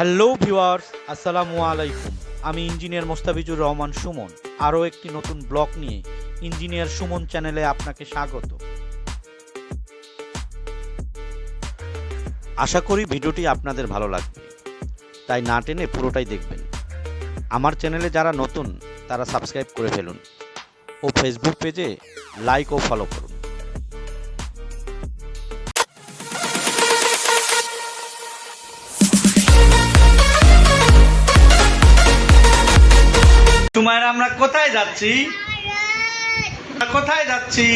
Hello viewers, আসসালামু আলাইকুম। আমি ইঞ্জিনিয়ার মোস্তাফিজুর রহমান সুমন। আরও একটি নতুন ব্লগ নিয়ে ইঞ্জিনিয়ার সুমন চ্যানেলে আপনাকে স্বাগত। আশা করি ভিডিওটি আপনাদের ভালো লাগবে, তাই না টেনে পুরোটাই দেখবেন। আমার চ্যানেলে যারা নতুন তারা সাবস্ক্রাইব করে ফেলুন ও ফেসবুক পেজে লাইক ও ফলো করুন। তোমার আমরা কোথায় যাচ্ছি? কোথায় যাচ্ছি?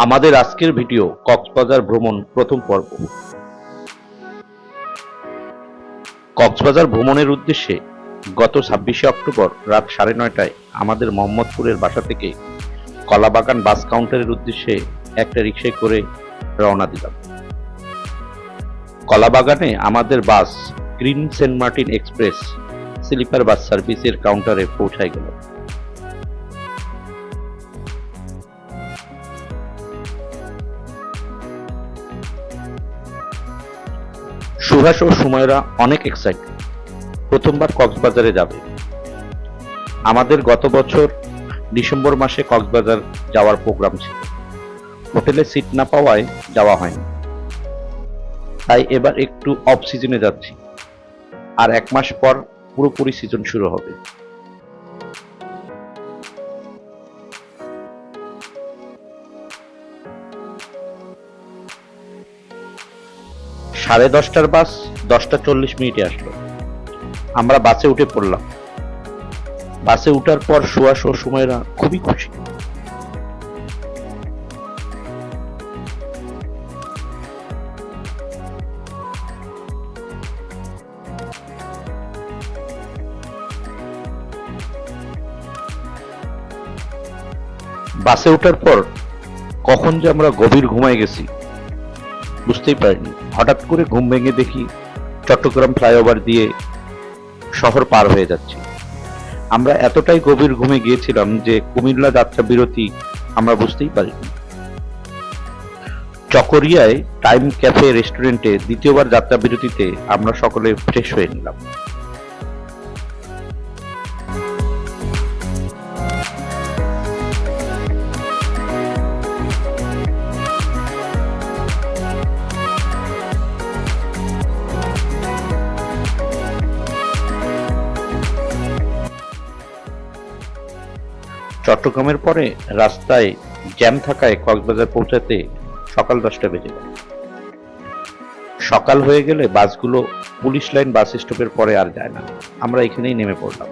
আমাদের আজকের ভিডিও কক্সবাজার ভ্রমণ প্রথম পর্ব। কক্সবাজার ভ্রমণের উদ্দেশ্যে গত 26শে অক্টোবর রাত 9:30টায় আমাদের মোহাম্মদপুরের বাসা থেকে কলাবাগান বাস কাউন্টারের উদ্দেশ্যে একটা রিকশায় করে রওনা দিলাম। কলাবাগানে আমাদের bus Green Saint Martin Express sleeper bus সার্ভিসের কাউন্টারে পৌঁছায় গেল। সুহাস ও সুময়রা অনেক এক্সাইটেড, প্রথমবার কক্সবাজারে যাবে। আমাদের গত বছর ডিসেম্বর মাসে কক্সবাজার যাওয়ার প্রোগ্রাম ছিল, হোটেলে সিট না পাওয়ায় যাওয়া হয়নি। তাই এবার একটু অফ সিজনে যাচ্ছি, আর 1 মাস পর পুরোপুরি সিজন শুরু হবে। সাড়ে 10টার বাস 10:40 আসলো। আমরা বাসে উঠে পড়লাম। বাসে উঠার পর সুহাস ও সুময়রা খুবই খুশি। বাসে ওঠার পর কখন যে আমরা গভীর ঘুমায় গেছি বুঝতেই পারিনি। হঠাৎ করে ঘুম ভেঙে দেখি চট্টগ্রাম ফ্লাইওভার দিয়ে শহর পার হয়ে যাচ্ছি। আমরা এতটাই গভীর ঘুমে গিয়েছিলাম যে কুমিল্লা যাত্রা বিরতি আমরা বুঝতেই পারিনি। চকরিয়ায় টাইম ক্যাফে রেস্টুরেন্টে দ্বিতীয়বার যাত্রা বিরতিতে আমরা সকলে ফ্রেশ হয়ে নিলাম। চট্টগ্রামের পরে রাস্তায় জ্যাম থাকায় কক্সবাজার পৌঁছাতে সকাল 10টা বেজে গেল। সকাল হয়ে গেলে বাসগুলো পুলিশ লাইন বাস স্টপের পরে আর যায় না। আমরা এখানেই নেমে পড়লাম।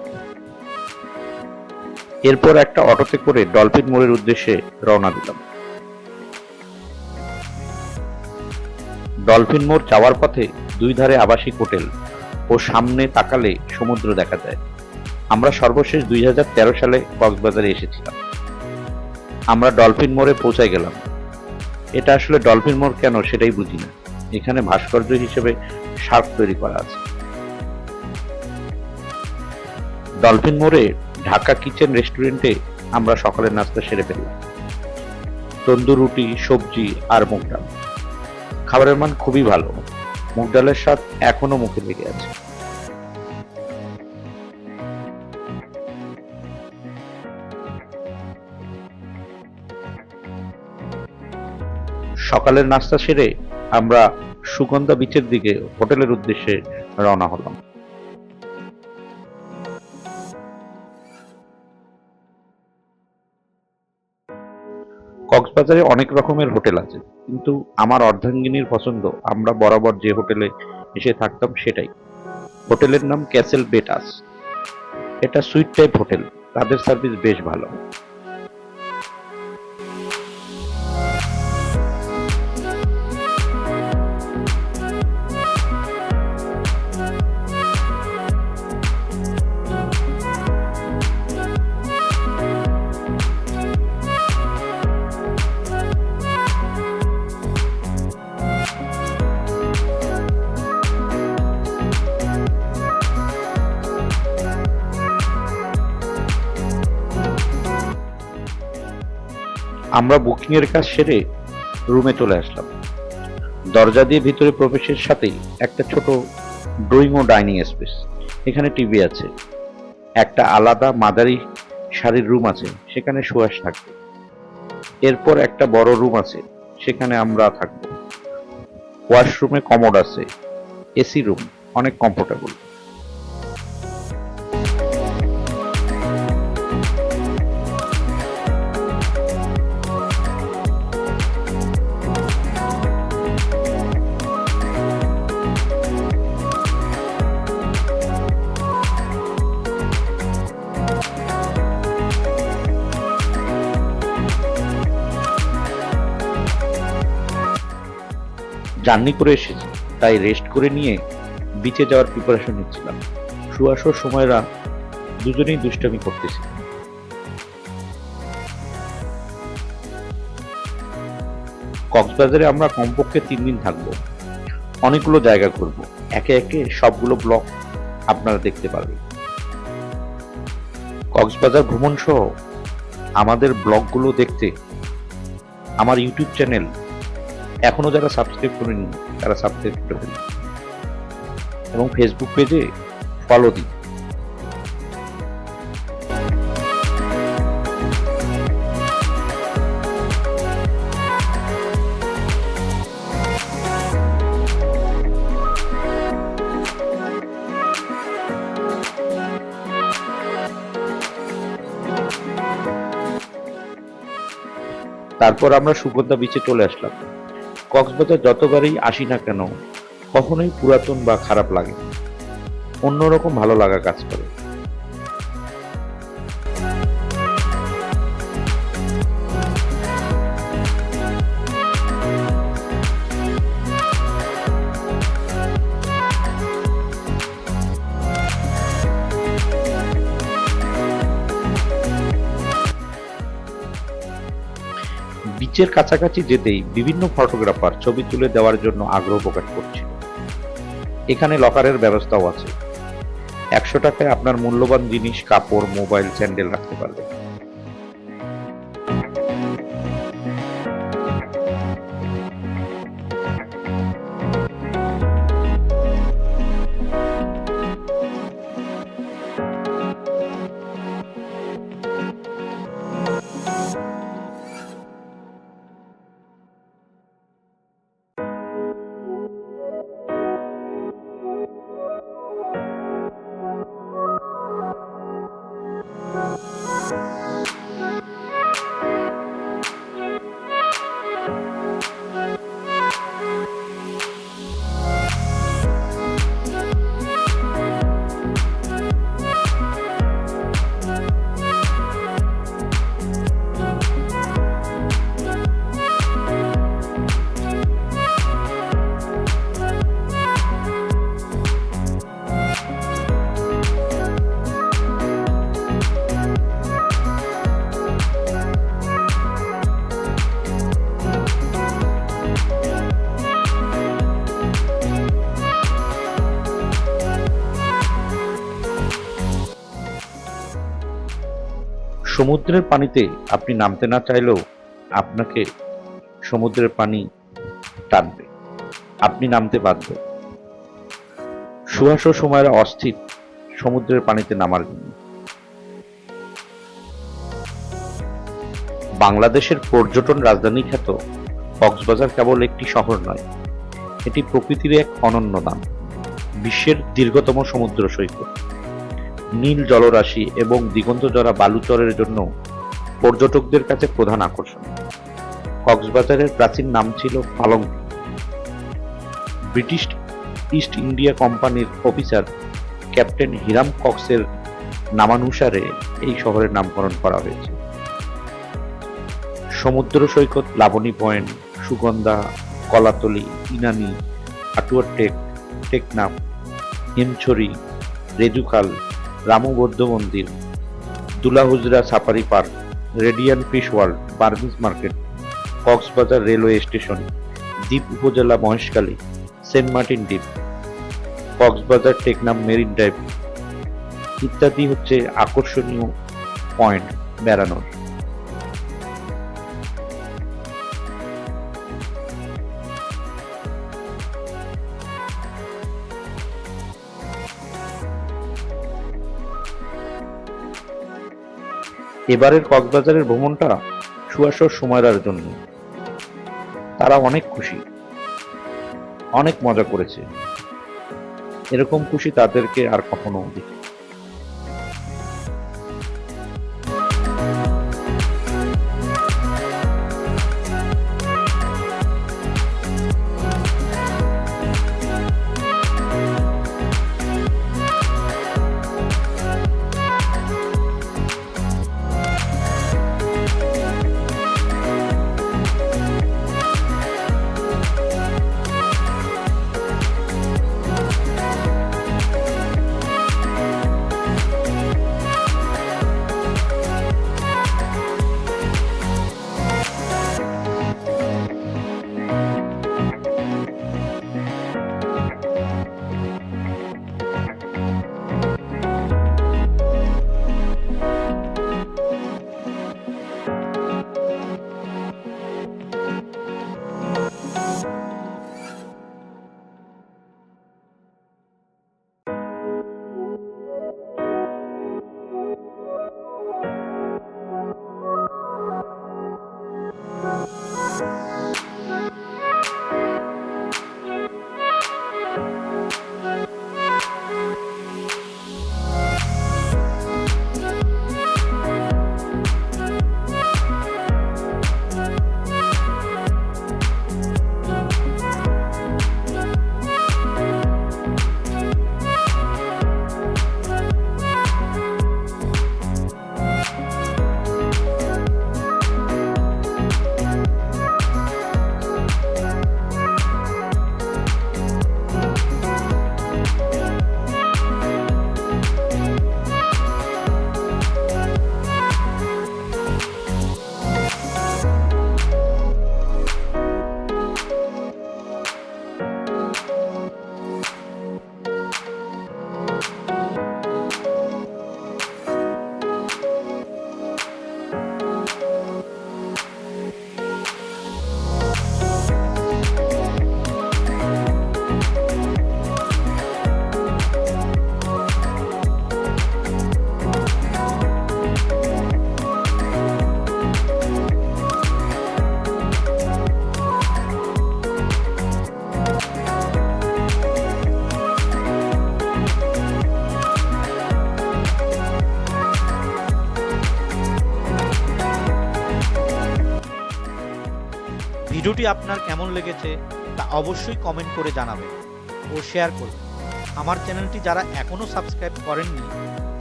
এরপর একটা অটোতে করে ডলফিন মোড়ের উদ্দেশ্যে রওনা দিলাম। ডলফিন মোড় যাওয়ার পথে দুই ধারে আবাসিক হোটেল ও সামনে তাকালে সমুদ্র দেখা যায়। আমরা সর্বশেষ 2013 সালে কক্সবাজারে এসেছিলাম। আমরা ডলফিন মোড়ে পৌঁছায় গেলাম। এটা আসলে ডলফিন মোড় কেন সেটাই বুঝি না। এখানে ভাস্কর্য হিসেবে শার্ক তৈরি করা আছে। ডলফিন মোড়ে ঢাকা কিচেন রেস্টুরেন্টে আমরা সকালের নাস্তা সেরে ফেললাম। তন্দুর রুটি, সবজি আর মুগ ডাল। খাবারের মান খুবই ভালো। মুগ ডালের স্বাদ এখনো মুখে লেগে আছে। সকালের নাস্তা সেরে আমরা সুগন্ধা বিচের দিকে হোটেলের উদ্দেশ্যে রওনা হলাম। কক্সবাজারে অনেক রকমের হোটেল আছে, কিন্তু আমার অর্ধাঙ্গিনীর পছন্দ আমরা বরাবর যে হোটেলে এসে থাকতাম সেটাই। হোটেলের নাম ক্যাসেল বেটাস। এটা সুইট টাইপ হোটেল, তাদের সার্ভিস বেশ ভালো। আমরা বুকিং এর কাজ সেরে রুমে চলে আসলাম। দরজা দিয়ে ভিতরে প্রবেশের সাথেই একটা ছোট ড্রয়িং ও ডাইনিং স্পেস। এখানে টিভি আছে, একটা আলাদা মাদারি শাড়ির রুম আছে, সেখানে সুয়াস থাকবে। এরপর একটা বড় রুম আছে, সেখানে আমরা থাকবো। ওয়াশরুমে কমোড আছে, এসি রুম, অনেক কমফোর্টেবল। জার্নি করে এসেছি, তাই রেস্ট করে নিয়ে বিচে যাওয়ার প্রিপারেশন নিচ্ছিলাম। সুয়াস ও সময়রা দুজনেই দুষ্টামি করতেছি। কক্সবাজারে আমরা কমপক্ষে 3 দিন থাকবো। অনেকগুলো জায়গা ঘুরবো, একে একে সবগুলো ব্লগ আপনারা দেখতে পারবেন। কক্সবাজার ভ্রমণ সহ আমাদের ব্লগগুলো দেখতে আমার ইউটিউব চ্যানেল এখনো যারা সাবস্ক্রাইব করেনি তারা সাবস্ক্রাইব করে ফেলুন এবং ফেসবুক পেজে ফলো দিন। তারপর আমরা সুগন্ধা বিচে চলে আসলাম। কক্সবাজার যতবারই আসি না কেন কখনোই পুরাতন বা খারাপ লাগে না, অন্যরকম ভালো লাগা কাজ করে। বিচের কাছাকাছি যেতেই বিভিন্ন ফটোগ্রাফার ছবি তুলে দেওয়ার জন্য আগ্রহ প্রকাশ করছিল। এখানে লকারের ব্যবস্থাও আছে। 100 টাকায় আপনার মূল্যবান জিনিস, কাপড়, মোবাইল, স্যান্ডেল রাখতে পারবেন। সমুদ্রের পানিতে আপনি নামতে না চাইলেও আপনাকে সমুদ্রের পানি টানবে, আপনি নামতে বাধ্য। সুহাস ও সময়রা অস্থির সমুদ্রের পানিতে নামার জন্য। বাংলাদেশের পর্যটন রাজধানী খ্যাত কক্সবাজার কেবল একটি শহর নয়, এটি প্রকৃতির এক অনন্য নাম। বিশ্বের দীর্ঘতম সমুদ্র সৈকত, নীল জলরাশি এবং দিগন্তজোড়া বালুচরের জন্য পর্যটকদের কাছে প্রধান আকর্ষণ। কক্সবাজারের প্রাচীন নাম ছিল পালংকি। ব্রিটিশ ইস্ট ইন্ডিয়া কোম্পানির অফিসার ক্যাপ্টেন হিরাম কক্সের নামানুসারে এই শহরের নামকরণ করা হয়েছে। সমুদ্র সৈকত লাবণী পয়েন্ট, সুগন্ধা, কলাতলি, ইনানি, আটুয়ার টেক, টেকনাফ, হিমছড়ি, রেজুখাল, রামু বৌদ্ধ মন্দির, Dulahazra safari park, radiant fish world, Burmese market, Cox's Bazar railway station, দ্বীপ উপজেলা মহেশখালী, সেন্ট মার্টিন দ্বীপ, কক্সবাজার টেকনাফ মেরিন ড্রাইভ ইত্যাদি হচ্ছে আকর্ষণীয় পয়েন্ট বেড়ানোর। এবারের কক্সবাজারের ভ্রমণটা সুহাস ও সুমাইরার জন্য। তারা অনেক খুশি, অনেক মজা করেছে। এরকম খুশি তাদেরকে আর কখনো দেখি। ভিডিওটি আপনার কেমন লেগেছে তা অবশ্যই কমেন্ট করে জানাবেন ও শেয়ার করবেন। আমার চ্যানেলটি যারা এখনও সাবস্ক্রাইব করেননি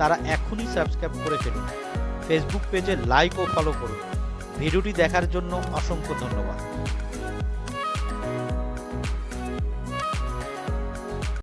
তারা এখনই সাবস্ক্রাইব করে ফেলুন। ফেসবুক পেজে লাইক ও ফলো করুন। ভিডিওটি দেখার জন্য অসংখ্য ধন্যবাদ।